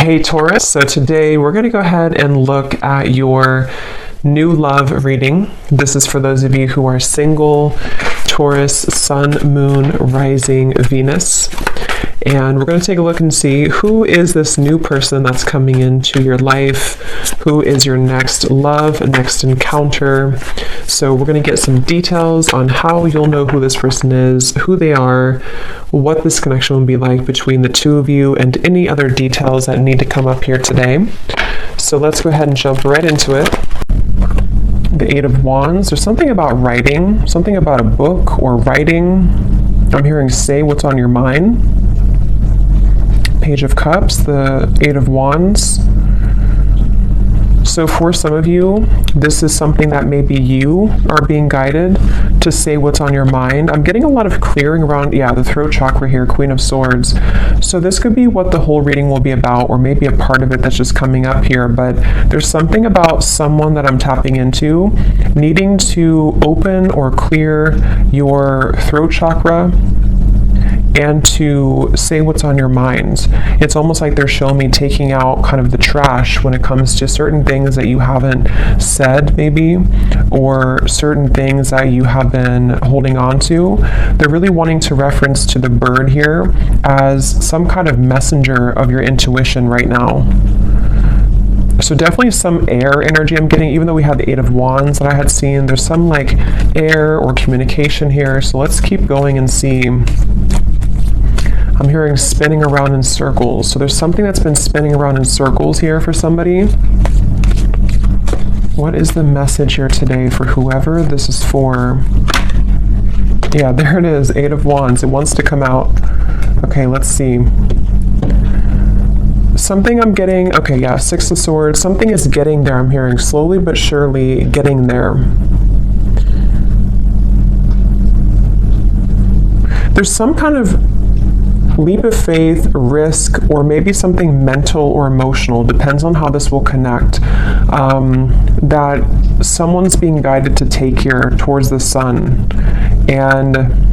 Hey Taurus, so today we're going to go ahead and look at your new love reading. This is for those of you who are single, Taurus, Sun, Moon, Rising, Venus. And we're going to take a look and see who is this new person that's coming into your life, who is your next love, next encounter. So we're going to get some details on how you'll know who this person is, who they are, what this connection will be like between the two of you, and any other details that need to come up here today. So let's go ahead and jump right into it. The Eight of Wands. There's something about writing, something about a book or writing. I'm hearing say what's on your mind. Page of Cups, the Eight of Wands. So for some of you, this is something that maybe you are being guided to say what's on your mind. I'm getting a lot of clearing around, the throat chakra here, Queen of Swords. So this could be what the whole reading will be about, or maybe a part of it that's just coming up here. But there's something about someone that I'm tapping into, needing to open or clear your throat chakra and to say what's on your mind. It's almost like they're showing me taking out kind of the trash when it comes to certain things that you haven't said maybe, or certain things that you have been holding on to. They're really wanting to reference to the bird here as some kind of messenger of your intuition right now. So definitely some air energy I'm getting, even though we had the Eight of Wands that I had seen. There's some like air or communication here. So let's keep going and see. I'm hearing spinning around in circles. So there's something that's been spinning around in circles here for somebody. What is the message here today for whoever this is for? Yeah, there it is, Eight of Wands. It wants to come out. Okay, let's see. Something I'm getting, Six of Swords. Something is getting there, I'm hearing, slowly but surely getting there. There's some kind of leap of faith, risk, or maybe something mental or emotional, depends on how this will connect, that someone's being guided to take here towards the sun. And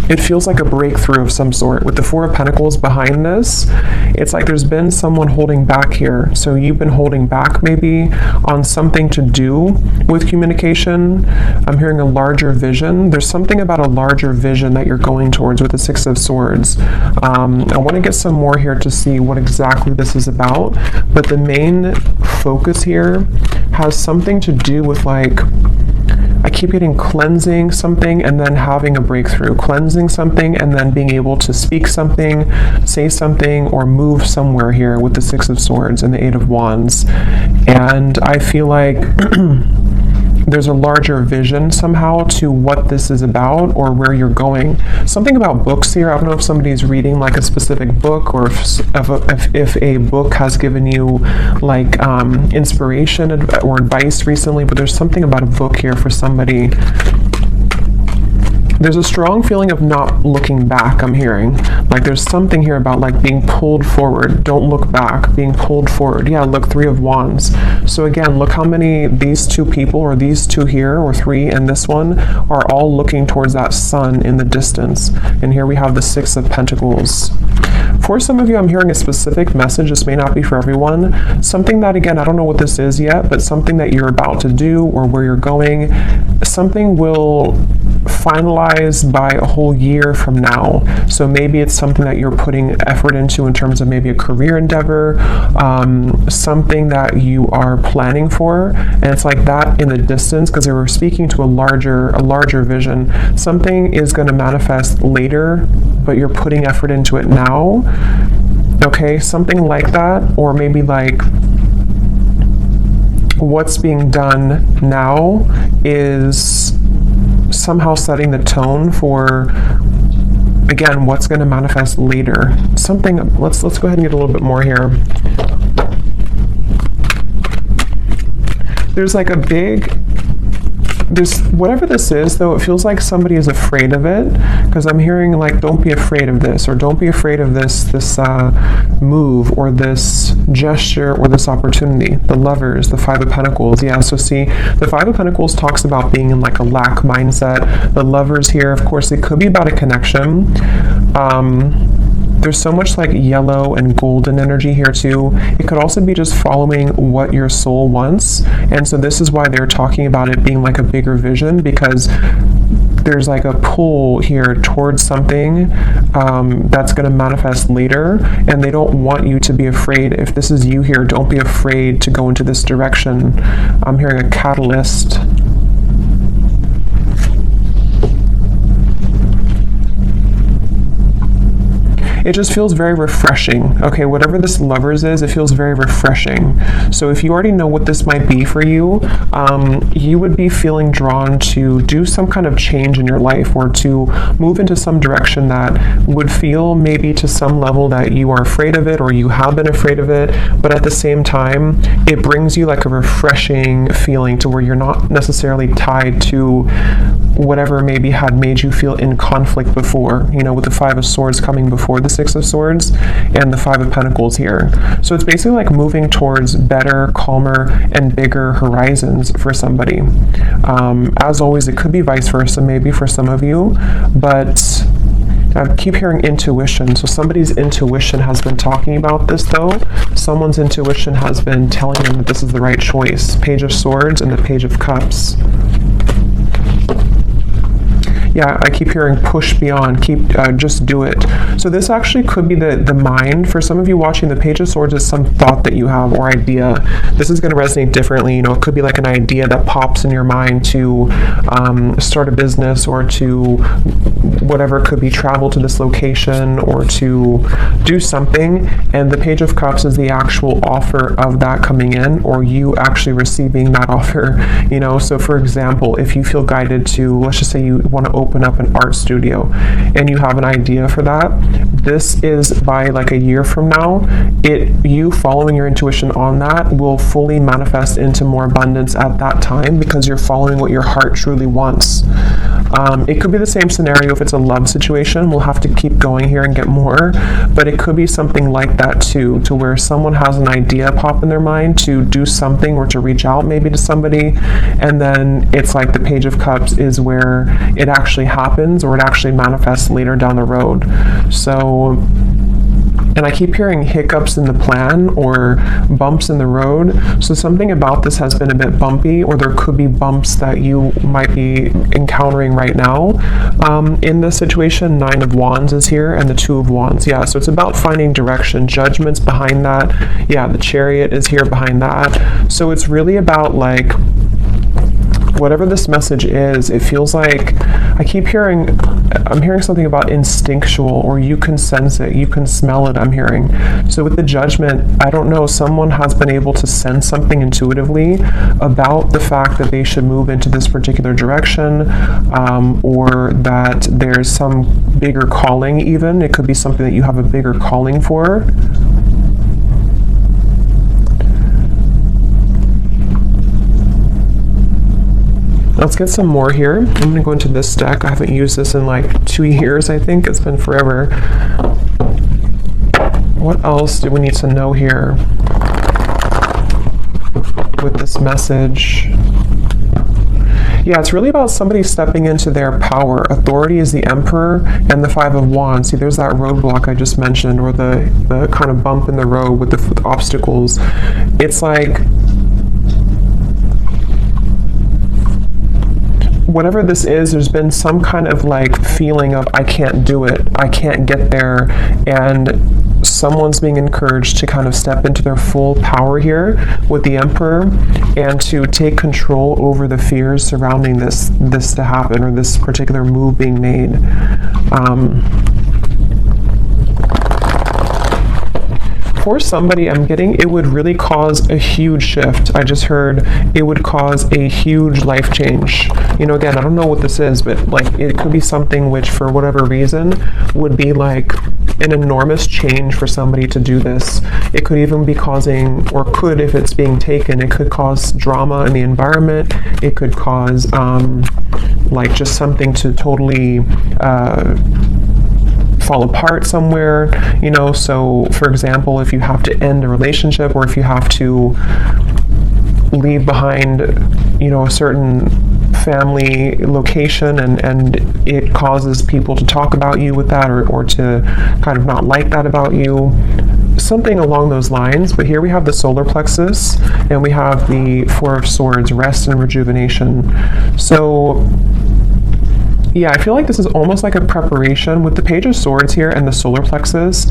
it feels like a breakthrough of some sort. With the Four of Pentacles behind this, it's like there's been someone holding back here. So you've been holding back maybe on something to do with communication. I'm hearing a larger vision. There's something about a larger vision that you're going towards with the Six of Swords. I want to get some more here to see what exactly this is about. But the main focus here has something to do with I keep getting cleansing something and then having a breakthrough, cleansing something and then being able to speak something, say something, or move somewhere here with the Six of Swords and the Eight of Wands. And I feel like there's a larger vision somehow to what this is about or where you're going. Something about books here. I don't know if somebody's reading like a specific book, or if a book has given you like inspiration or advice recently, but there's something about a book here for somebody. There's a strong feeling of not looking back, I'm hearing. Like there's something here about like being pulled forward. Don't look back, being pulled forward. Yeah, look, Three of Wands. So again, look how many these two people, or these two here, or three and this one, are all looking towards that sun in the distance. And here we have the Six of Pentacles. For some of you, I'm hearing a specific message. This may not be for everyone. Something that, again, I don't know what this is yet, but something that you're about to do or where you're going. Something will finalize by a whole year from now. So maybe it's something that you're putting effort into in terms of maybe a career endeavor, something that you are planning for, and it's like that in the distance, because they were speaking to a larger vision. Something is going to manifest later, but you're putting effort into it now. Okay, something like that, or maybe like what's being done now is somehow setting the tone for, again, what's going to manifest later. Something, let's go ahead and get a little bit more here. There's like a big, whatever this is though, it feels like somebody is afraid of it, because I'm hearing like, don't be afraid of this, or don't be afraid of this move, or this gesture, or this opportunity. The Lovers, the Five of Pentacles. Yeah, so see, the Five of Pentacles talks about being in like a lack mindset. The Lovers here, of course, it could be about a connection. There's so much like yellow and golden energy here too. It could also be just following what your soul wants. And so this is why they're talking about it being like a bigger vision, because there's like a pull here towards something that's going to manifest later, and they don't want you to be afraid. If this is you here, don't be afraid to go into this direction. I'm hearing a catalyst. It just feels very refreshing. Okay, whatever this Lovers is, it feels very refreshing. So if you already know what this might be for you, you would be feeling drawn to do some kind of change in your life, or to move into some direction that would feel maybe to some level that you are afraid of it, or you have been afraid of it, but at the same time, it brings you like a refreshing feeling to where you're not necessarily tied to whatever maybe had made you feel in conflict before, you know, with the Five of Swords coming before the Six of Swords and the Five of Pentacles here. So it's basically like moving towards better, calmer, and bigger horizons for somebody. As always, it could be vice versa maybe for some of you, but I keep hearing intuition. So somebody's intuition has been talking about this though. Someone's intuition has been telling them that this is the right choice. Page of Swords and the Page of Cups. Yeah, I keep hearing push beyond, just do it. So this actually could be the mind. For some of you watching, the Page of Swords is some thought that you have or idea. This is going to resonate differently. You know, it could be like an idea that pops in your mind to start a business, or to whatever. It could be travel to this location, or to do something. And the Page of Cups is the actual offer of that coming in, or you actually receiving that offer. You know, so for example, if you feel guided to, let's just say you want to open up an art studio and you have an idea for that, this is by like a year from now, you following your intuition on that will fully manifest into more abundance at that time, because you're following what your heart truly wants. It could be the same scenario if it's a love situation. We'll have to keep going here and get more, but it could be something like that too, to where someone has an idea pop in their mind to do something, or to reach out maybe to somebody, and then it's like the Page of Cups is where it actually happens, or it actually manifests later down the road. So, and I keep hearing hiccups in the plan, or bumps in the road. So something about this has been a bit bumpy, or there could be bumps that you might be encountering right now. In this situation, Nine of Wands is here, and the Two of Wands. Yeah, so it's about finding direction. Judgment's behind that. Yeah, the Chariot is here behind that. So it's really about like, whatever this message is, it feels like, I'm hearing something about instinctual, or you can sense it, you can smell it, I'm hearing. So with the Judgment, I don't know, someone has been able to sense something intuitively about the fact that they should move into this particular direction, or that there's some bigger calling even. It could be something that you have a bigger calling for. Let's get some more here. I'm going to go into this deck. I haven't used this in like 2 years, I think. It's been forever. What else do we need to know here with this message? Yeah, it's really about somebody stepping into their power. Authority is the Emperor and the Five of Wands. See, there's that roadblock I just mentioned, or the kind of bump in the road with the obstacles. It's like, whatever this is, there's been some kind of like feeling of, I can't do it, I can't get there, and someone's being encouraged to kind of step into their full power here with the Emperor, and to take control over the fears surrounding this to happen, or this particular move being made. For somebody, I'm getting, it would really cause a huge shift. I just heard it would cause a huge life change. You know, again, I don't know what this is, but like, it could be something which, for whatever reason, would be like an enormous change for somebody to do this. It could even be causing, or could, if it's being taken, it could cause drama in the environment. It could cause, like, just something to totally, fall apart somewhere, you know. So for example, if you have to end a relationship, or if you have to leave behind, you know, a certain family location and it causes people to talk about you with that, or to kind of not like that about you. Something along those lines. But here we have the solar plexus, and we have the Four of Swords, rest and rejuvenation. So yeah, I feel like this is almost like a preparation with the Page of Swords here and the solar plexus.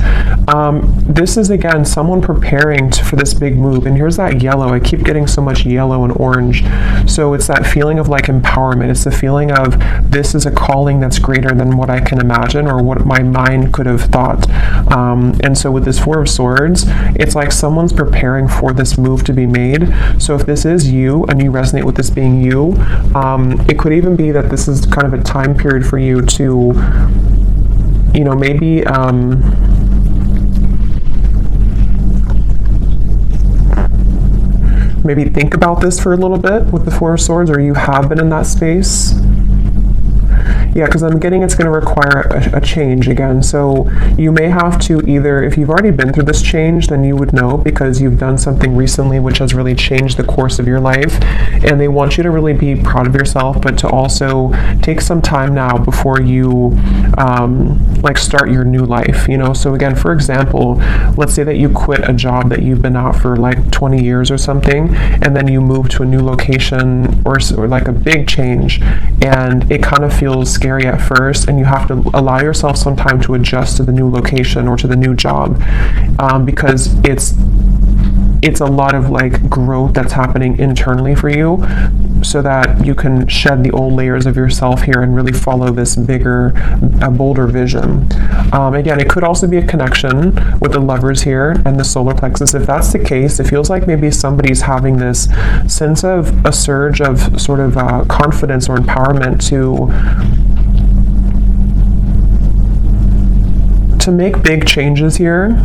This is, again, someone preparing for this big move. And here's that yellow. I keep getting so much yellow and orange. So it's that feeling of like empowerment. It's the feeling of this is a calling that's greater than what I can imagine or what my mind could have thought. And so with this Four of Swords, it's like someone's preparing for this move to be made. So if this is you and you resonate with this being you, it could even be that this is kind of a time period for you to, you know, maybe maybe think about this for a little bit with the Four of Swords, or you have been in that space. Yeah, because I'm getting it's going to require a change again. So you may have to either, if you've already been through this change, then you would know because you've done something recently which has really changed the course of your life. And they want you to really be proud of yourself, but to also take some time now before you like start your new life, you know? So again, for example, let's say that you quit a job that you've been out for like 20 years or something, and then you move to a new location or like a big change, and it kind of feels scary at first, and you have to allow yourself some time to adjust to the new location or to the new job, because it's a lot of like growth that's happening internally for you, so that you can shed the old layers of yourself here and really follow this bigger, bolder vision. Again, it could also be a connection with the Lovers here and the solar plexus. If that's the case, it feels like maybe somebody's having this sense of a surge of sort of confidence or empowerment to make big changes here,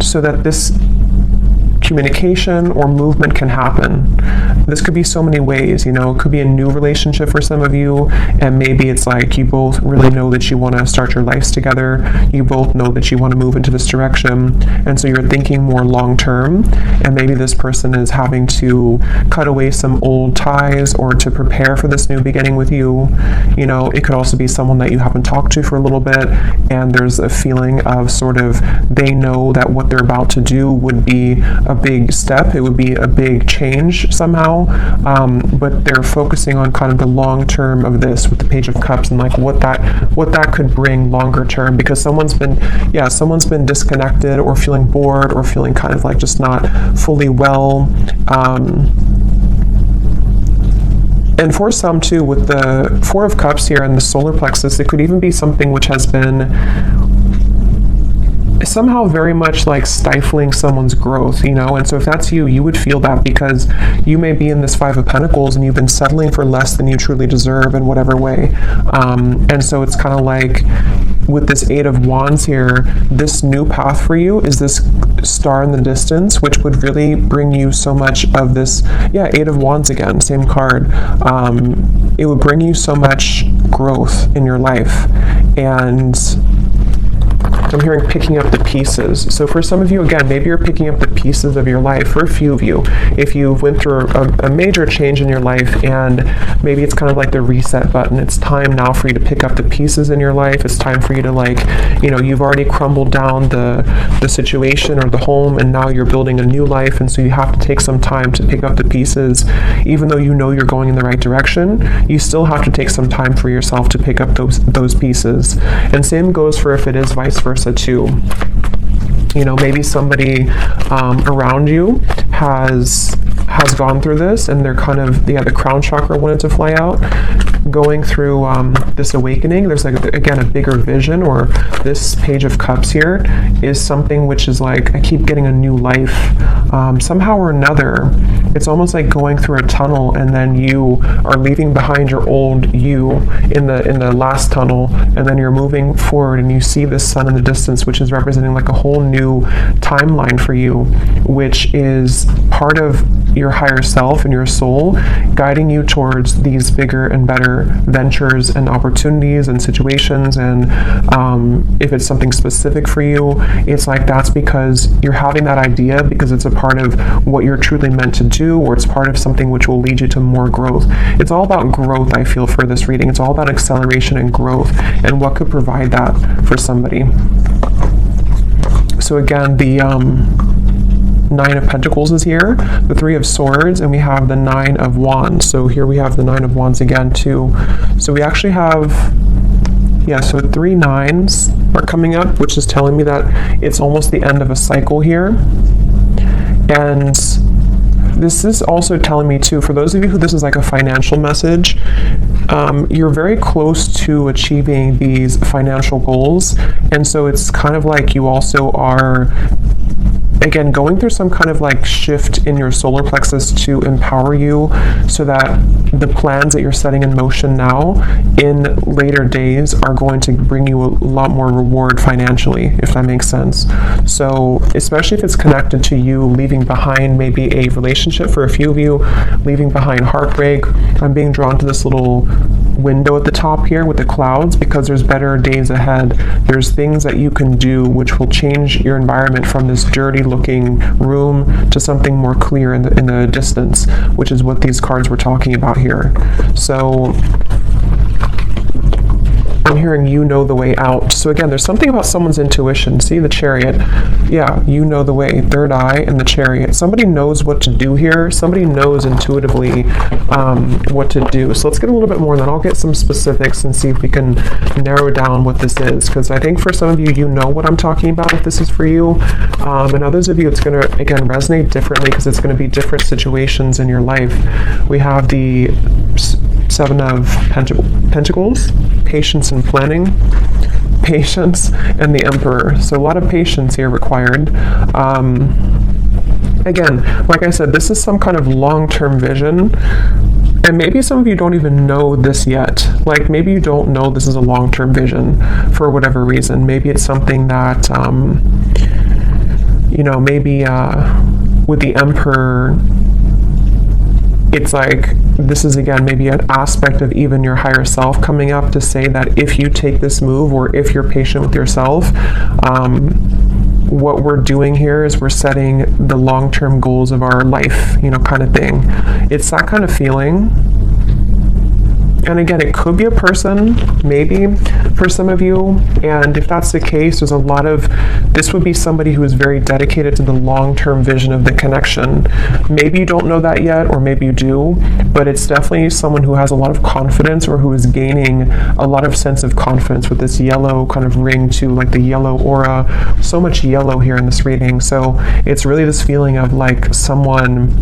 so that this communication or movement can happen. This could be so many ways, you know. It could be a new relationship for some of you, and maybe it's like you both really know that you want to start your lives together. You both know that you want to move into this direction, and so you're thinking more long term, and maybe this person is having to cut away some old ties or to prepare for this new beginning with you. You know, it could also be someone that you haven't talked to for a little bit, and there's a feeling of sort of they know that what they're about to do would be a big step. It would be a big change somehow, but they're focusing on kind of the long term of this with the Page of Cups and like what that could bring longer term, because someone's been disconnected or feeling bored or feeling kind of like just not fully well. And for some too, with the Four of Cups here and the solar plexus, it could even be something which has been somehow very much like stifling someone's growth, you know. And so if that's you, you would feel that, because you may be in this Five of Pentacles and you've been settling for less than you truly deserve in whatever way. And so it's kind of like with this Eight of Wands here, this new path for you is this star in the distance, which would really bring you so much of this, Eight of Wands again, same card. It would bring you so much growth in your life. And I'm hearing picking up the pieces. So for some of you, again, maybe you're picking up the pieces of your life. For a few of you, if you went through a major change in your life, and maybe it's kind of like the reset button, it's time now for you to pick up the pieces in your life. It's time for you to, like, you know, you've already crumbled down the situation or the home, and now you're building a new life, and so you have to take some time to pick up the pieces. Even though you know you're going in the right direction, you still have to take some time for yourself to pick up those pieces. And same goes for if it is vice versa too. You know, maybe somebody around you has gone through this, and they're kind of, the crown chakra wanted to fly out, going through this awakening. There's, like, again, a bigger vision, or this Page of Cups here is something which is like, I keep getting a new life somehow or another. It's almost like going through a tunnel, and then you are leaving behind your old you in the last tunnel, and then you're moving forward, and you see this sun in the distance, which is representing like a whole new timeline for you, which is part of your higher self and your soul guiding you towards these bigger and better other ventures and opportunities and situations. And if it's something specific for you, it's like that's because you're having that idea because it's a part of what you're truly meant to do, or it's part of something which will lead you to more growth. It's all about growth, I feel, for this reading. It's all about acceleration and growth and what could provide that for somebody. So again, the Nine of Pentacles is here, the Three of Swords, and we have the Nine of Wands. So here we have the Nine of Wands again too. So we actually have, so 3 nines are coming up, which is telling me that it's almost the end of a cycle here. And this is also telling me too, for those of you who this is like a financial message, you're very close to achieving these financial goals. And so it's kind of like you also are, again, going through some kind of like shift in your solar plexus to empower you so that the plans that you're setting in motion now in later days are going to bring you a lot more reward financially, if that makes sense. So especially if it's connected to you leaving behind maybe a relationship, for a few of you, leaving behind heartbreak. I'm being drawn to this little window at the top here with the clouds because there's better days ahead. There's things that you can do which will change your environment from this dirty looking room to something more clear in the distance, which is what these cards were talking about here. So I'm hearing you know the way out. So again, there's something about someone's intuition. See the Chariot. Yeah, you know the way. Third eye and the Chariot. Somebody knows what to do here. Somebody knows intuitively what to do. So let's get a little bit more, and then I'll get some specifics and see if we can narrow down what this is. Because I think for some of you, you know what I'm talking about if this is for you. And others of you, it's going to, again, resonate differently because it's going to be different situations in your life. We have the Seven of Pentacles, patience and planning, patience, and the Emperor. So a lot of patience here required. Again, like I said, this is some kind of long-term vision. And maybe some of you don't even know this yet. Like maybe you don't know this is a long-term vision for whatever reason. Maybe it's something that, maybe with the Emperor, it's like this is again maybe an aspect of even your higher self coming up to say that if you take this move, or if you're patient with yourself, what we're doing here is we're setting the long-term goals of our life, kind of thing. It's that kind of feeling. And again, it could be a person, maybe, for some of you. And if that's the case, there's a lot of, this would be somebody who is very dedicated to the long-term vision of the connection. Maybe you don't know that yet, or maybe you do, but it's definitely someone who has a lot of confidence, or who is gaining a lot of sense of confidence with this yellow kind of ring to like the yellow aura. So much yellow here in this reading. So it's really this feeling of like someone,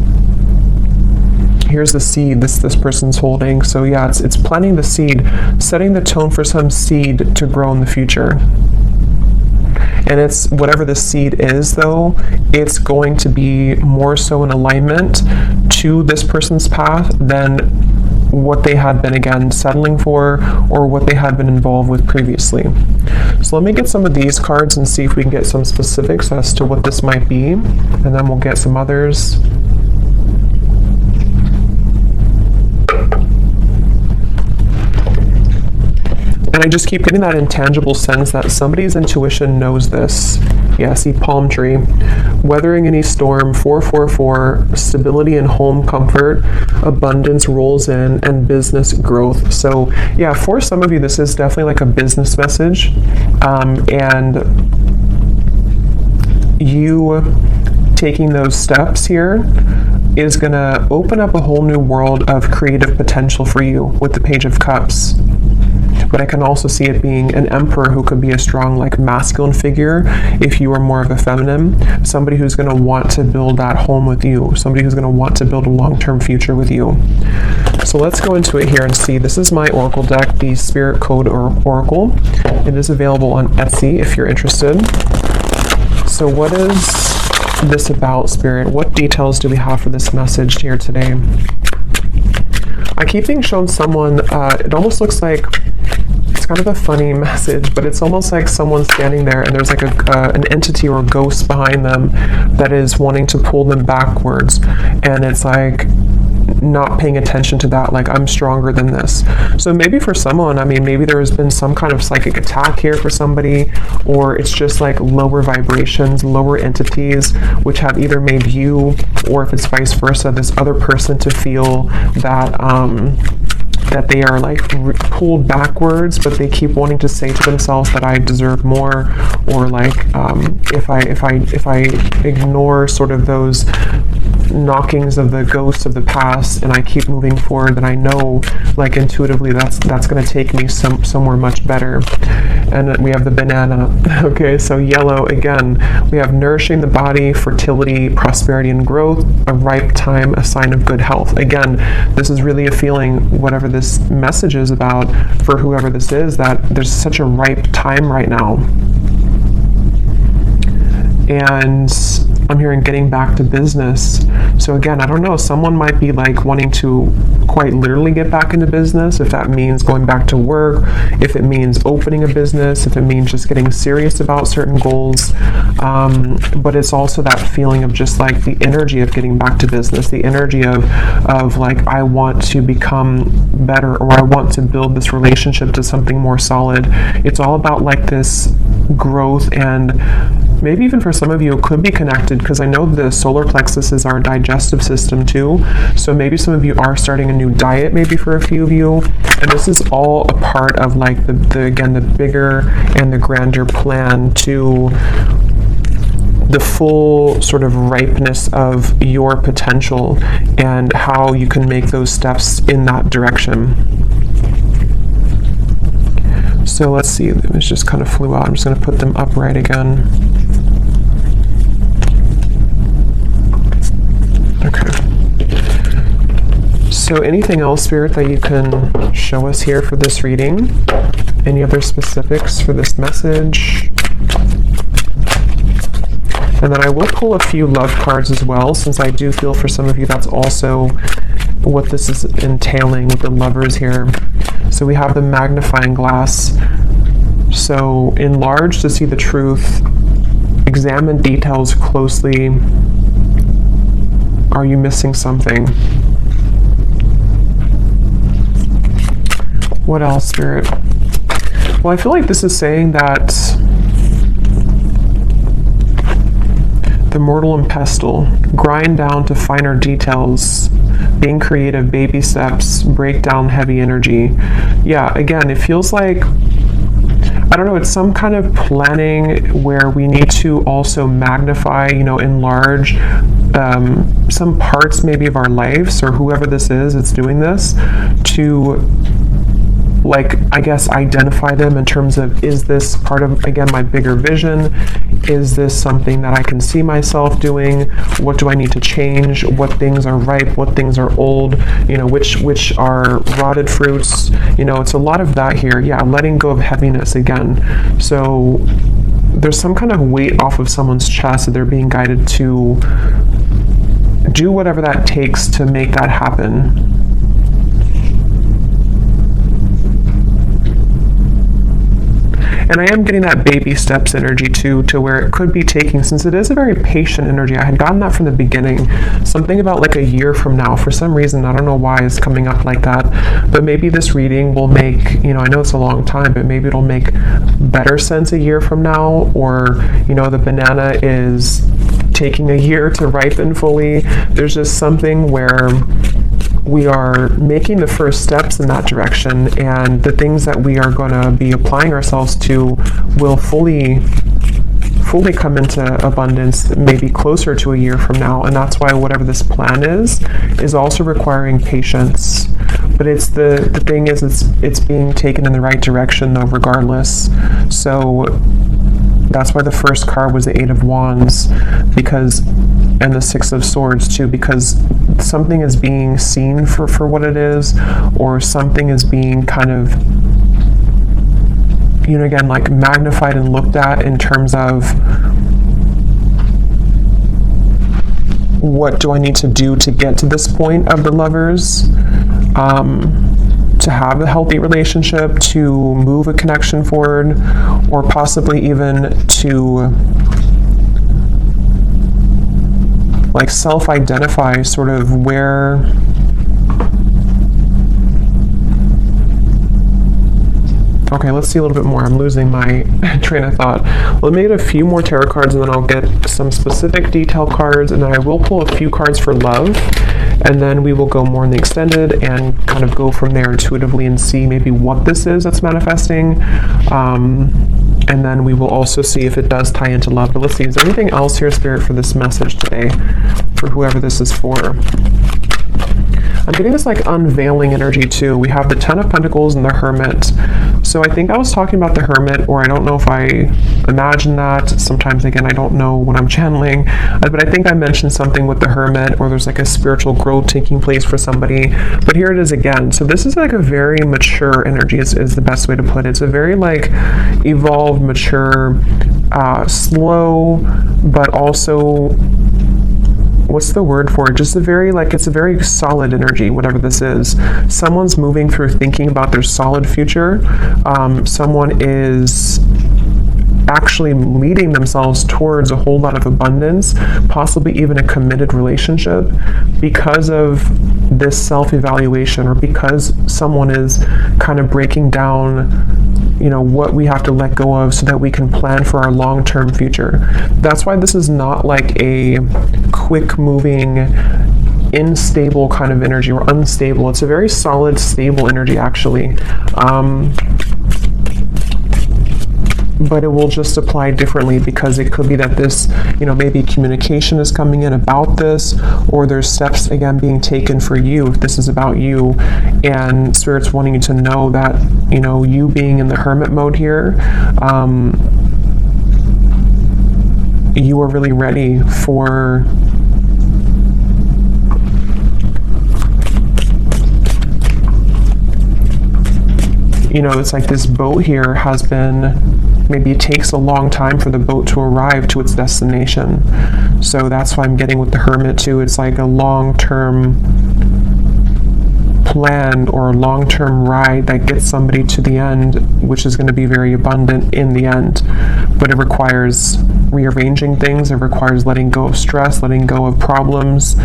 here's the seed this person's holding. So yeah, it's planting the seed, setting the tone for some seed to grow in the future. And it's whatever the seed is, though, it's going to be more so in alignment to this person's path than what they had been, again, settling for, or what they had been involved with previously. So let me get some of these cards and see if we can get some specifics as to what this might be, and then we'll get some others. And I just keep getting that intangible sense that somebody's intuition knows this. Yeah, see palm tree. Weathering any storm, 444, stability and home comfort, abundance rolls in, and business growth. So yeah, for some of you, this is definitely like a business message. And you taking those steps here is going to open up a whole new world of creative potential for you with the Page of Cups. But I can also see it being an Emperor who could be a strong, like, masculine figure if you are more of a feminine. Somebody who's going to want to build that home with you. Somebody who's going to want to build a long-term future with you. So let's go into it here and see. This is my Oracle deck, the Spirit Code Oracle. It is available on Etsy if you're interested. So what is this about, Spirit? What details do we have for this message here today? I keep being shown someone, it almost looks like, it's kind of a funny message, but it's almost like someone standing there and there's like an entity or a ghost behind them that is wanting to pull them backwards. And it's like, not paying attention to that, like I'm stronger than this. So maybe for someone, I mean, maybe there has been some kind of psychic attack here for somebody, or it's just like lower vibrations, lower entities, which have either made you, or if it's vice versa, this other person to feel that that they are like pulled backwards, but they keep wanting to say to themselves that I deserve more, or like if I ignore sort of those knockings of the ghosts of the past and I keep moving forward, then I know like intuitively that's going to take me somewhere much better. And we have the banana. Okay, so yellow again, we have nourishing the body, fertility, prosperity and growth, a ripe time, a sign of good health. Again, this is really a feeling, whatever this message is about for whoever this is, that there's such a ripe time right now. And I'm hearing getting back to business. So again, I don't know, someone might be like wanting to quite literally get back into business, if that means going back to work, if it means opening a business, if it means just getting serious about certain goals. But it's also that feeling of just like the energy of getting back to business, the energy of like, I want to become better, or I want to build this relationship to something more solid. It's all about like this growth, and maybe even for some of you it could be connected, because I know the solar plexus is our digestive system too. So maybe some of you are starting a new diet, maybe for a few of you, and this is all a part of like the bigger and the grander plan to the full sort of ripeness of your potential and how you can make those steps in that direction. So let's see, it just kind of flew out. I'm just going to put them upright again. Okay. So anything else, Spirit, that you can show us here for this reading? Any other specifics for this message? And then I will pull a few love cards as well, since I do feel for some of you that's also what this is entailing with the lovers here. So we have the magnifying glass. So enlarge to see the truth. Examine details closely. Are you missing something? What else, Spirit? Well, I feel like this is saying that the mortal and pestle, grind down to finer details, being creative, baby steps, break down heavy energy. Yeah, again, it feels like, I don't know, it's some kind of planning where we need to also magnify, enlarge some parts maybe of our lives, or whoever this is that's doing this, to like, I guess, identify them in terms of, is this part of, again, my bigger vision? Is this something that I can see myself doing? What do I need to change? What things are ripe? What things are old? Which are rotted fruits? It's a lot of that here. Yeah, letting go of heaviness again. So there's some kind of weight off of someone's chest that they're being guided to do whatever that takes to make that happen. And I am getting that baby steps energy too, to where it could be taking, since it is a very patient energy. I had gotten that from the beginning. Something about like a year from now. For some reason, I don't know why it's coming up like that. But maybe this reading will make, I know it's a long time, but maybe it'll make better sense a year from now. Or, the banana is taking a year to ripen fully. There's just something where we are making the first steps in that direction, and the things that we are going to be applying ourselves to will fully come into abundance maybe closer to a year from now. And that's why whatever this plan is also requiring patience. But it's the thing is, it's being taken in the right direction though, regardless. So that's why the first card was the Eight of Wands, and the Six of Swords too, because something is being seen for what it is, or something is being kind of, again, like magnified and looked at in terms of, what do I need to do to get to this point of the lovers, to have a healthy relationship, to move a connection forward, or possibly even to like self-identify sort of where Okay, let's see a little bit more. I'm losing my train of thought. Let me get a few more tarot cards, and then I'll get some specific detail cards, and then I will pull a few cards for love, and then we will go more in the extended and kind of go from there intuitively and see maybe what this is that's manifesting. And then we will also see if it does tie into love. But let's see, is there anything else here, Spirit, for this message today, for whoever this is for? I'm getting this like unveiling energy too. We have the Ten of Pentacles and the Hermit. So I think I was talking about the Hermit, or I don't know if I imagined that. Sometimes, again, I don't know when I'm channeling. But I think I mentioned something with the Hermit, or there's like a spiritual growth taking place for somebody. But here it is again. So this is like a very mature energy is the best way to put it. It's a very like evolved, mature, slow, but also, what's the word for it? Just a very, like, it's a very solid energy, whatever this is. Someone's moving through thinking about their solid future. Someone is actually leading themselves towards a whole lot of abundance, possibly even a committed relationship, because of this self-evaluation, or because someone is kind of breaking down, you know, what we have to let go of so that we can plan for our long-term future. That's why this is not like a quick moving, unstable kind of energy, or unstable. It's a very solid, stable energy, actually. But it will just apply differently, because it could be that this, you know, maybe communication is coming in about this, or there's steps, again, being taken for you if this is about you, and Spirit's wanting you to know that, you know, you being in the Hermit mode here, you are really ready for you know, it's like this boat here has been, maybe it takes a long time for the boat to arrive to its destination. So that's why I'm getting with the Hermit too. It's like a long-term plan, or a long-term ride that gets somebody to the end, which is going to be very abundant in the end. But it requires rearranging things. It requires letting go of stress, letting go of problems.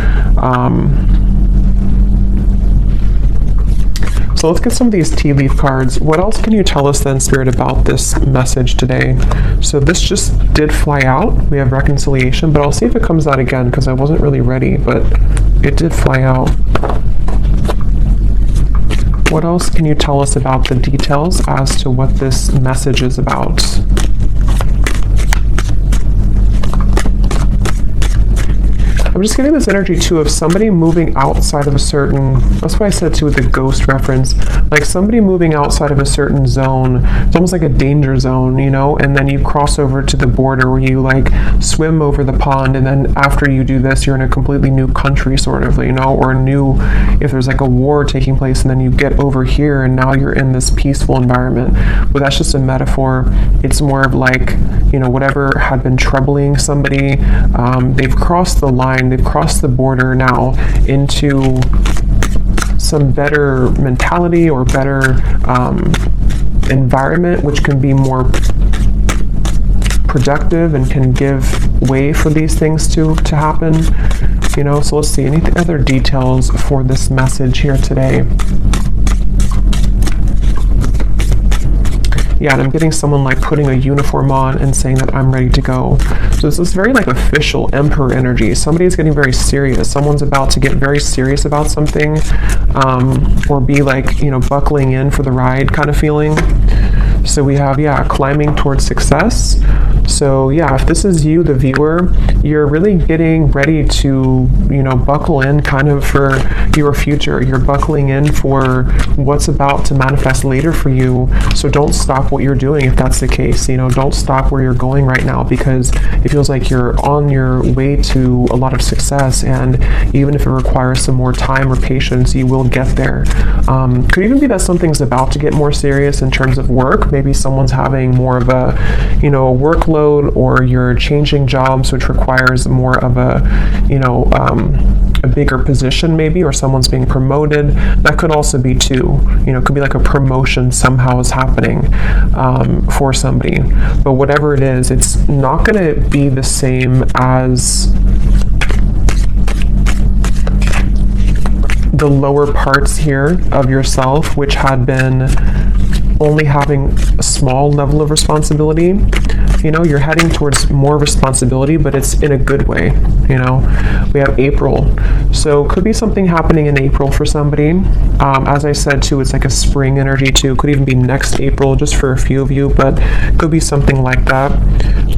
So let's get some of these tea leaf cards. What else can you tell us then, Spirit, about this message today? So this just did fly out. We have reconciliation, but I'll see if it comes out again, because I wasn't really ready, but it did fly out. What else can you tell us about the details as to what this message is about? I'm just getting this energy too of somebody moving outside of a certain, that's why I said too with the ghost reference, like somebody moving outside of a certain zone. It's almost like a danger zone, you know, and then you cross over to the border where you like swim over the pond, and then after you do this, you're in a completely new country sort of, you know, or new, if there's like a war taking place, and then you get over here and now you're in this peaceful environment. But that's just a metaphor. It's more of like, you know, whatever had been troubling somebody, they've crossed the line, they've crossed the border now into some better mentality, or better environment, which can be more productive and can give way for these things to happen, you know. So let's see, any other details for this message here today? Yeah, and I'm getting someone like putting a uniform on and saying that I'm ready to go. So this is very like official emperor energy. Somebody's getting very serious. Someone's about to get very serious about something, or be like, you know, buckling in for the ride kind of feeling. So we have, yeah, climbing towards success. So yeah, if this is you, the viewer, you're really getting ready to, you know, buckle in kind of for your future. You're buckling in for what's about to manifest later for you. So don't stop what you're doing if that's the case. You know, don't stop where you're going right now, because it feels like you're on your way to a lot of success, and even if it requires some more time or patience, you will get there. Could even be that something's about to get more serious in terms of work. Maybe someone's having more of a, you know, workload, or you're changing jobs, which requires more of a, you know, a bigger position maybe, or someone's being promoted. That could also be too, you know, it could be like a promotion somehow is happening for somebody. But whatever it is, it's not going to be the same as the lower parts here of yourself, which had been only having a small level of responsibility. You know, you're heading towards more responsibility, but it's in a good way. You know, we have April. So could be something happening in April for somebody. As I said too, it's like a spring energy too. Could even be next April just for a few of you, but could be something like that.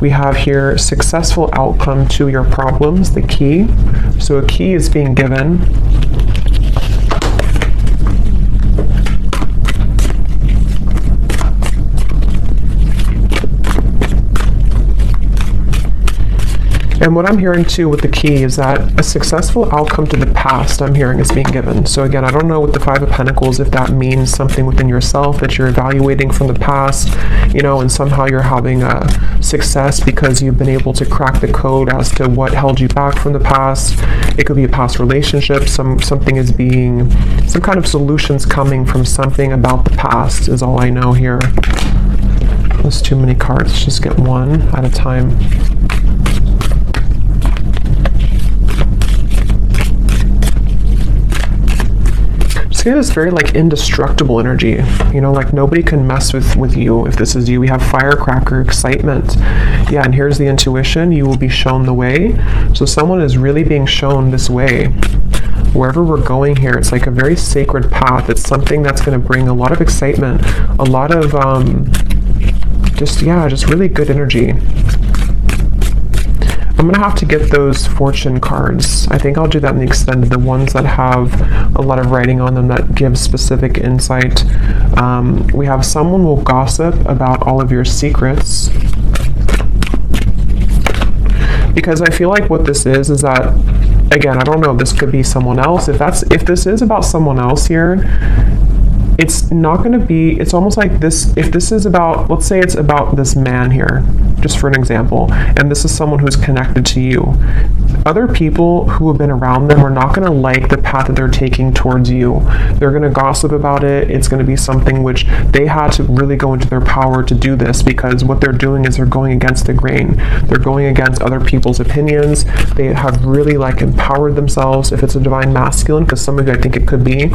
We have here successful outcome to your problems, the key. So a key is being given. And what I'm hearing too with the key is that a successful outcome to the past, I'm hearing, is being given. So again, I don't know with the Five of Pentacles if that means something within yourself that you're evaluating from the past, you know, and somehow you're having a success because you've been able to crack the code as to what held you back from the past. It could be a past relationship. Something is being, some kind of solutions coming from something about the past is all I know here. There's too many cards. Let's just get one at a time. Yeah, it's very like indestructible energy, you know, like nobody can mess with you if this is you. We have firecracker, excitement. Yeah, and here's the intuition. You will be shown the way. So someone is really being shown this way. Wherever we're going here, it's like a very sacred path. It's something that's going to bring a lot of excitement, a lot of just really good energy. I'm going to have to get those fortune cards. I think I'll do that in the extended, the ones that have a lot of writing on them that give specific insight. We have someone will gossip about all of your secrets. Because I feel like what this is that, again, I don't know if this could be someone else. If this is about someone else here, it's not going to be, it's almost like this, if this is about, let's say it's about this man here, just for an example, and this is someone who's connected to you. Other people who have been around them are not going to like the path that they're taking towards you. They're going to gossip about it. It's going to be something which they had to really go into their power to do this, because what they're doing is they're going against the grain. They're going against other people's opinions. They have really like empowered themselves, if it's a divine masculine, because some of you I think it could be.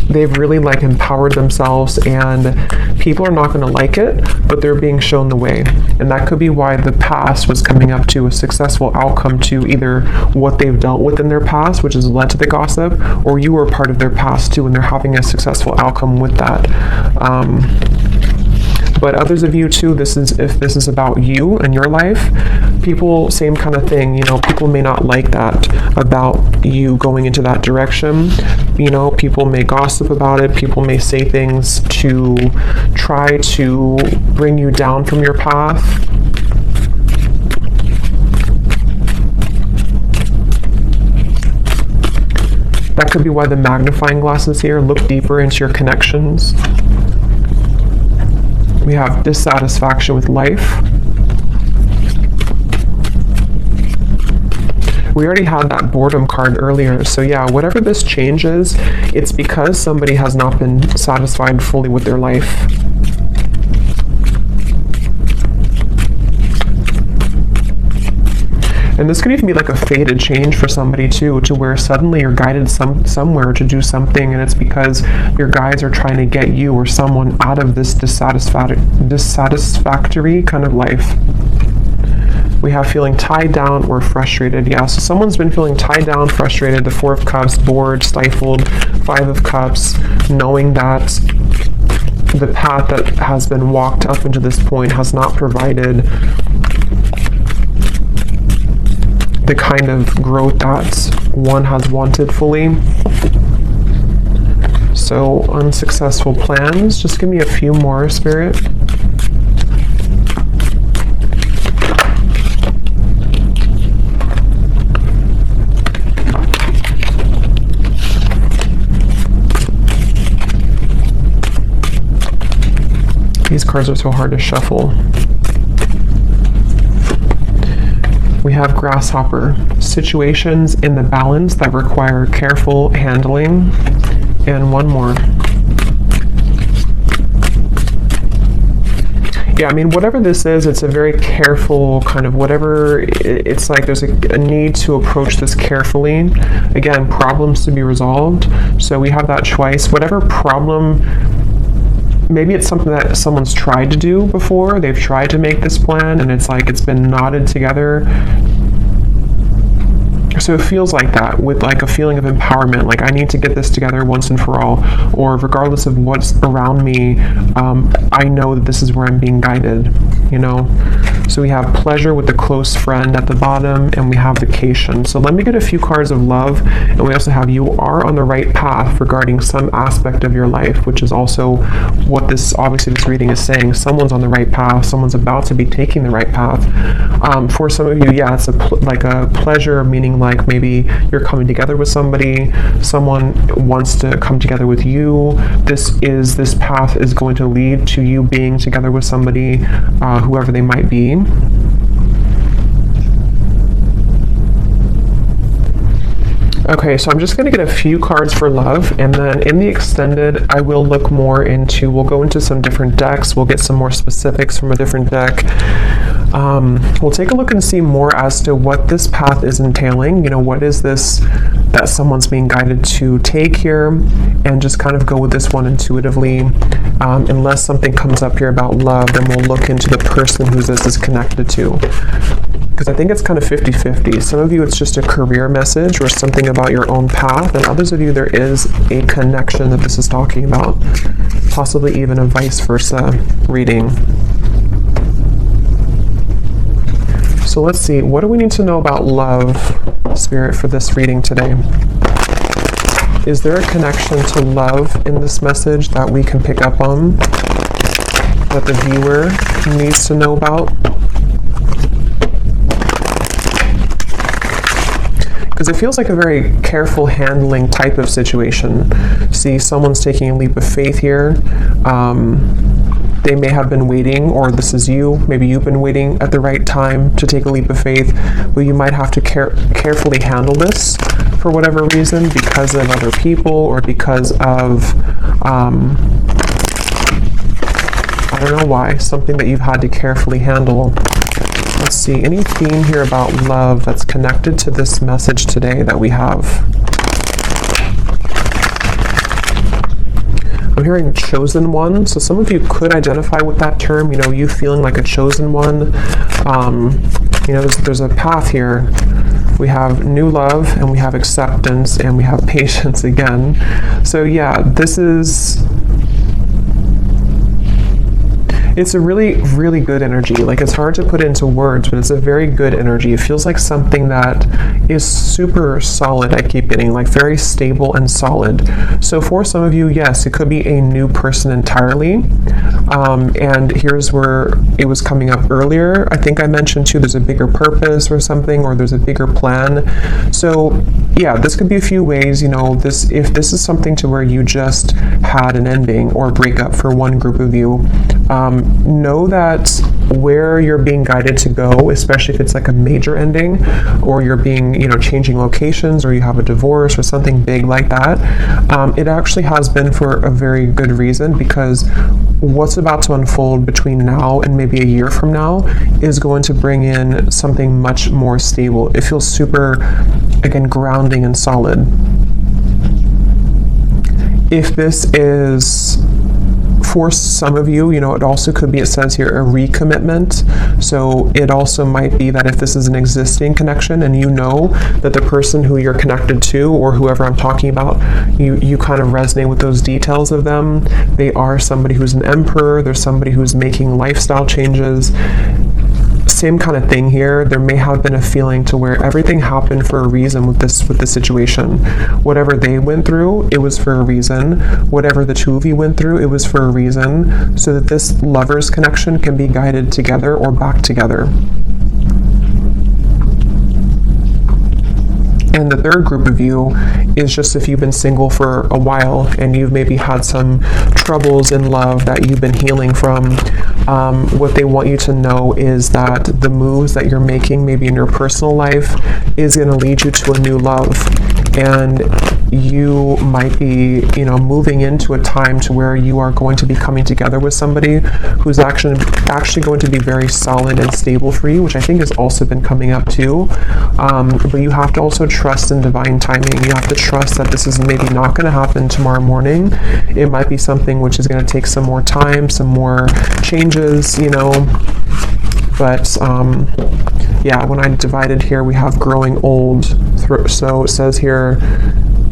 They've really like empowered themselves, and people are not going to like it, but they're being shown the way. And that could be why the past was coming up to a successful outcome to either what they've dealt with in their past, which has led to the gossip, or you were part of their past too, and they're having a successful outcome with that. But others of you too, if this is about you and your life, people, same kind of thing, you know, people may not like that about you going into that direction. You know, people may gossip about it. People may say things to try to bring you down from your path. That could be why the magnifying glass is here. Look deeper into your connections. We have dissatisfaction with life. We already had that boredom card earlier. So yeah, whatever this changes, it's because somebody has not been satisfied fully with their life. And this could even be like a fated change for somebody too, to where suddenly you're guided somewhere to do something, and it's because your guides are trying to get you or someone out of this dissatisfactory kind of life. We have feeling tied down or frustrated. Yeah, so someone's been feeling tied down, frustrated. The Four of Cups, bored, stifled. Five of Cups, knowing that the path that has been walked up into this point has not provided the kind of growth that one has wanted fully. So unsuccessful plans. Just give me a few more, Spirit. These cards are so hard to shuffle. We have grasshopper, situations in the balance that require careful handling, and one more. Yeah, I mean, whatever this is, it's a very careful kind of whatever, it's like there's a need to approach this carefully. Again, problems to be resolved. So we have that twice. Whatever problem maybe it's something that someone's tried to do before. They've tried to make this plan and it's like it's been knotted together. So it feels like that, with like a feeling of empowerment, like I need to get this together once and for all, or regardless of what's around me, I know that this is where I'm being guided, you know? So we have pleasure with the close friend at the bottom, and we have vacation. So let me get a few cards of love, and we also have you are on the right path regarding some aspect of your life, which is also what this, obviously this reading is saying. Someone's on the right path, someone's about to be taking the right path. For some of you, yeah, it's like a pleasure, meaning like maybe you're coming together with somebody, someone wants to come together with you. This path is going to lead to you being together with somebody, whoever they might be. Okay, so I'm just going to get a few cards for love, and then in the extended, I will look more into, we'll go into some different decks, we'll get some more specifics from a different deck. We'll take a look and see more as to what this path is entailing. You know, what is this that someone's being guided to take here, and just kind of go with this one intuitively. Unless something comes up here about love, then we'll look into the person who this is connected to. Because I think it's kind of 50-50. Some of you, it's just a career message or something about your own path, and others of you, there is a connection that this is talking about, possibly even a vice versa reading. So let's see, what do we need to know about love, Spirit, for this reading today? Is there a connection to love in this message that we can pick up on, that the viewer needs to know about? Because it feels like a very careful handling type of situation. See, someone's taking a leap of faith here. They may have been waiting, or this is you. Maybe you've been waiting at the right time to take a leap of faith, but you might have to carefully handle this for whatever reason, because of other people, or because of, I don't know why, something that you've had to carefully handle. Let's see, any theme here about love that's connected to this message today that we have? I'm hearing chosen one, so some of you could identify with that term, you know, you feeling like a chosen one. You know, there's a path here. We have new love, and we have acceptance, and we have patience again. So yeah, this is... It's a really, really good energy. Like, it's hard to put into words, but it's a very good energy. It feels like something that is super solid. I keep getting like very stable and solid. So for some of you, yes, it could be a new person entirely. And here's where it was coming up earlier. I think I mentioned too, there's a bigger purpose or something, or there's a bigger plan. So yeah, this could be a few ways, you know, if this is something to where you just had an ending or a breakup for one group of you, know that where you're being guided to go, especially if it's like a major ending, or you're being, you know, changing locations, or you have a divorce or something big like that, it actually has been for a very good reason, because what's about to unfold between now and maybe a year from now is going to bring in something much more stable. It feels super, again, grounding and solid. If this is... For some of you, you know, it also could be, it says here, a recommitment. So it also might be that if this is an existing connection and you know that the person who you're connected to, or whoever I'm talking about, you kind of resonate with those details of them. They are somebody who's an emperor. There's somebody who's making lifestyle changes. Same kind of thing here. There may have been a feeling to where everything happened for a reason with this situation. Whatever they went through, it was for a reason. Whatever the two of you went through, it was for a reason, so that this lover's connection can be guided together or back together. And the third group of you is just if you've been single for a while and you've maybe had some troubles in love that you've been healing from. What they want you to know is that the moves that you're making maybe in your personal life is going to lead you to a new love. and you might be, moving into a time to where you are going to be coming together with somebody who's actually going to be very solid and stable for you, which I think has also been coming up too. But you have to also trust in divine timing. You have to trust that this is maybe not going to happen tomorrow morning. It might be something which is going to take some more time, some more changes, but yeah, when I divided here, we have growing old. So it says here,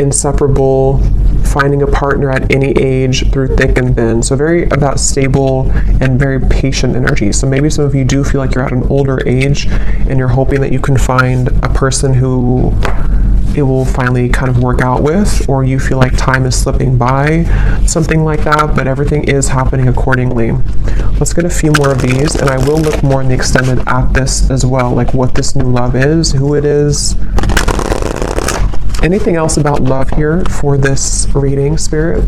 inseparable, finding a partner at any age through thick and thin. So very about stable and very patient energy. So maybe some of you do feel like you're at an older age and you're hoping that you can find a person who it will finally kind of work out with, or you feel like time is slipping by, something like that, but everything is happening accordingly. Let's get a few more of these, and I will look more in the extended at this as well, like what this new love is, who it is. Anything else about love here for this reading, Spirit?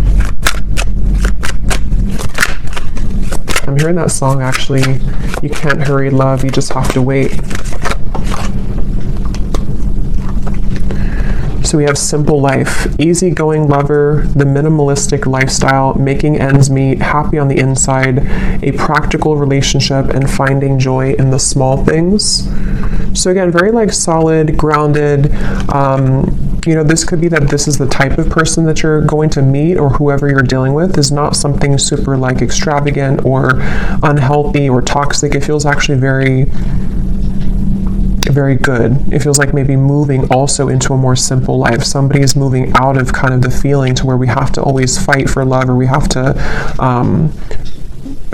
I'm hearing that song, actually. You can't hurry love, you just have to wait. So we have simple life, easygoing lover, the minimalistic lifestyle, making ends meet, happy on the inside, a practical relationship, and finding joy in the small things. So again, very like solid, grounded. This could be that this is the type of person that you're going to meet, or whoever you're dealing with is not something super like extravagant or unhealthy or toxic. It feels actually very good. It feels like maybe moving also into a more simple life. Somebody is moving out of kind of the feeling to where we have to always fight for love, or we have to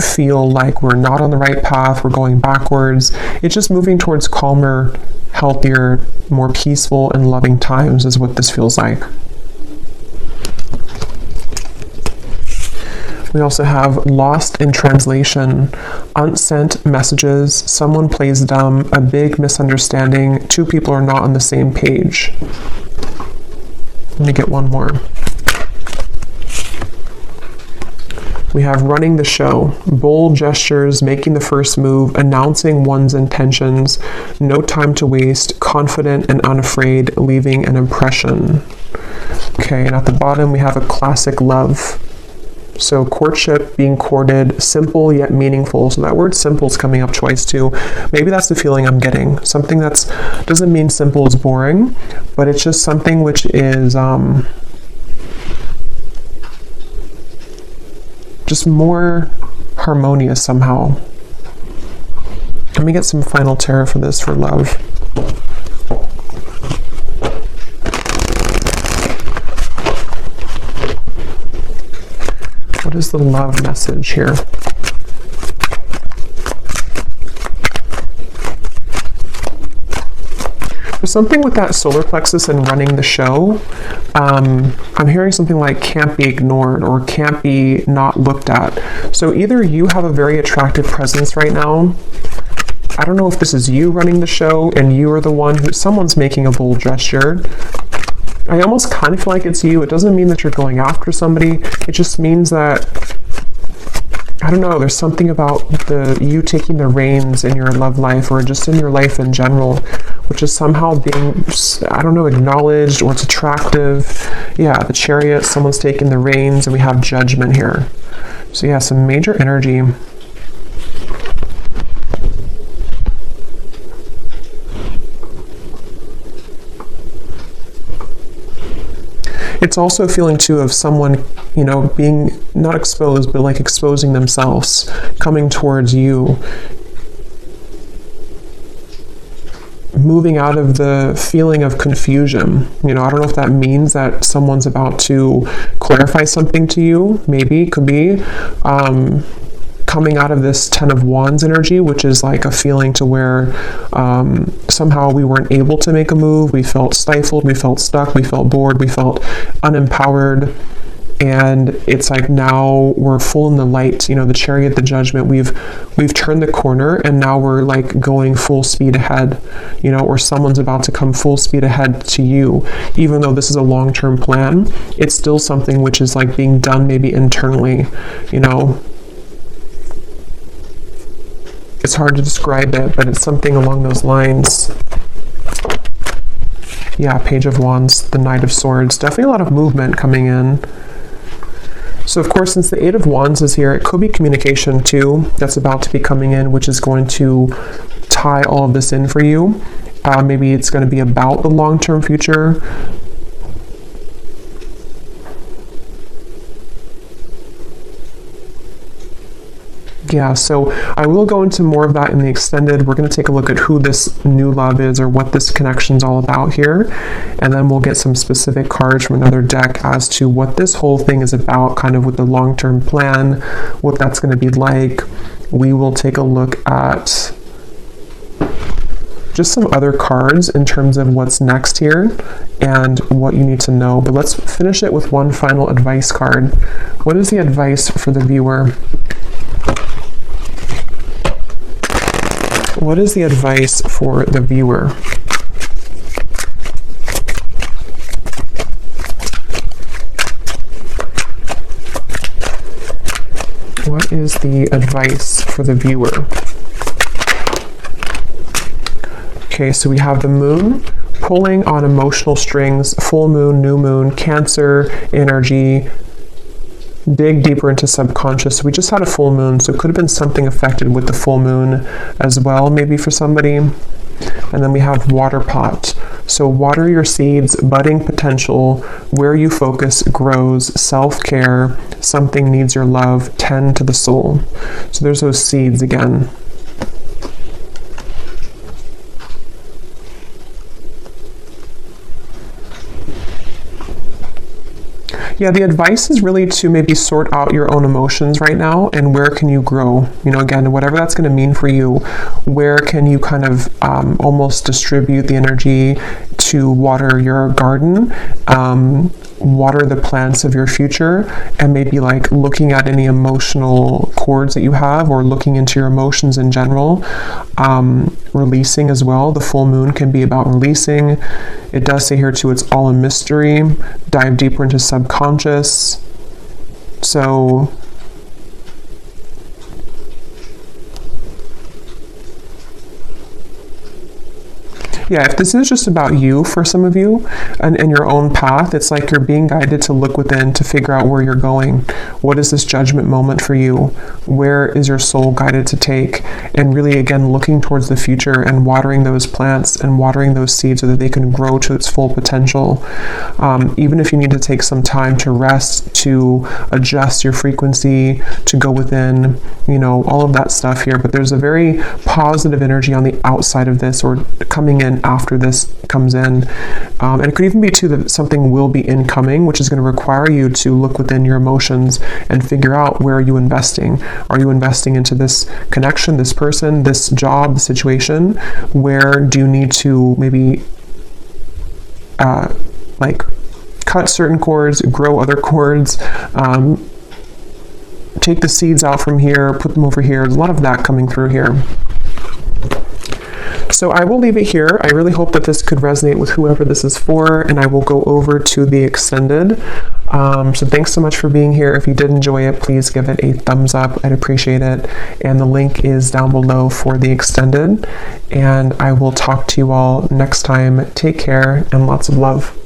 feel like we're not on the right path, we're going backwards. It's just moving towards calmer, healthier, more peaceful and loving times is what this feels like. We also have lost in translation, unsent messages, someone plays dumb, a big misunderstanding, two people are not on the same page. Let me get one more. We have running the show, bold gestures, making the first move, announcing one's intentions, no time to waste, confident and unafraid, leaving an impression. Okay, and at the bottom we have a classic love. So courtship, being courted, simple yet meaningful. So that word simple is coming up twice too. Maybe that's the feeling I'm getting. Something that's, doesn't mean simple is boring, but it's just something which is just more harmonious somehow. Let me get some final tarot for this for love. What is the love message here? There's something with that solar plexus and running the show. I'm hearing something like can't be ignored or can't be not looked at. So either you have a very attractive presence right now. I don't know if this is you running the show and you are the one who, someone's making a bold gesture. I almost kind of feel like it's you. It doesn't mean that you're going after somebody. It just means that, I don't know, there's something about you taking the reins in your love life or just in your life in general, which is somehow being, I don't know, acknowledged, or it's attractive. Yeah, the Chariot, someone's taking the reins, and we have Judgment here. So yeah, some major energy. It's also a feeling too of someone, being not exposed, but like exposing themselves, coming towards you, moving out of the feeling of confusion. I don't know if that means that someone's about to clarify something to you. Maybe, could be. Coming out of this Ten of Wands energy, which is like a feeling to where somehow we weren't able to make a move. We felt stifled, we felt stuck, we felt bored, we felt unempowered. And it's like now we're full in the light, the Chariot, the Judgment, we've turned the corner, and now we're like going full speed ahead, or someone's about to come full speed ahead to you. Even though this is a long-term plan, it's still something which is like being done maybe internally, It's hard to describe it, but it's something along those lines. Yeah, Page of Wands, the Knight of Swords. Definitely a lot of movement coming in. So of course, since the Eight of Wands is here, it could be communication too that's about to be coming in, which is going to tie all of this in for you. Maybe it's going to be about the long-term future. Yeah, so I will go into more of that in the extended. We're going to take a look at who this new love is or what this connection's all about here. And then we'll get some specific cards from another deck as to what this whole thing is about, kind of with the long-term plan, what that's going to be like. We will take a look at just some other cards in terms of what's next here and what you need to know. But let's finish it with one final advice card. What is the advice for the viewer? What is the advice for the viewer? What is the advice for the viewer? Okay, so we have the moon pulling on emotional strings, full moon, new moon, Cancer energy. Dig deeper into subconscious. So we just had a full moon, so it could have been something affected with the full moon as well, maybe for somebody. And then we have water pot. So water your seeds, budding potential, where you focus grows, self-care, something needs your love, tend to the soul. So there's those seeds again. Yeah, the advice is really to maybe sort out your own emotions right now and where can you grow? You know, again, whatever that's going to mean for you, where can you kind of almost distribute the energy to water your garden, water the plants of your future, and maybe like looking at any emotional cords that you have or looking into your emotions in general, releasing as well. The full moon can be about releasing. It does say here too, it's all a mystery. Dive deeper into subconscious. So yeah, if this is just about you for some of you and your own path, it's like you're being guided to look within to figure out where you're going. What is this judgment moment for you? Where is your soul guided to take? And really, again, looking towards the future and watering those plants and watering those seeds so that they can grow to its full potential. Even if you need to take some time to rest, to adjust your frequency, to go within, you know, all of that stuff here. But there's a very positive energy on the outside of this or coming in after this comes in. And it could even be too that something will be incoming, which is going to require you to look within your emotions and figure out where are you investing. Are you investing into this connection, this person, this job, the situation? Where do you need to maybe like cut certain cords, grow other cords, take the seeds out from here, put them over here? There's a lot of that coming through here. So I will leave it here. I really hope that this could resonate with whoever this is for, and I will go over to the extended. So thanks so much for being here. If you did enjoy it, please give it a thumbs up. I'd appreciate it. And the link is down below for the extended. And I will talk to you all next time. Take care and lots of love.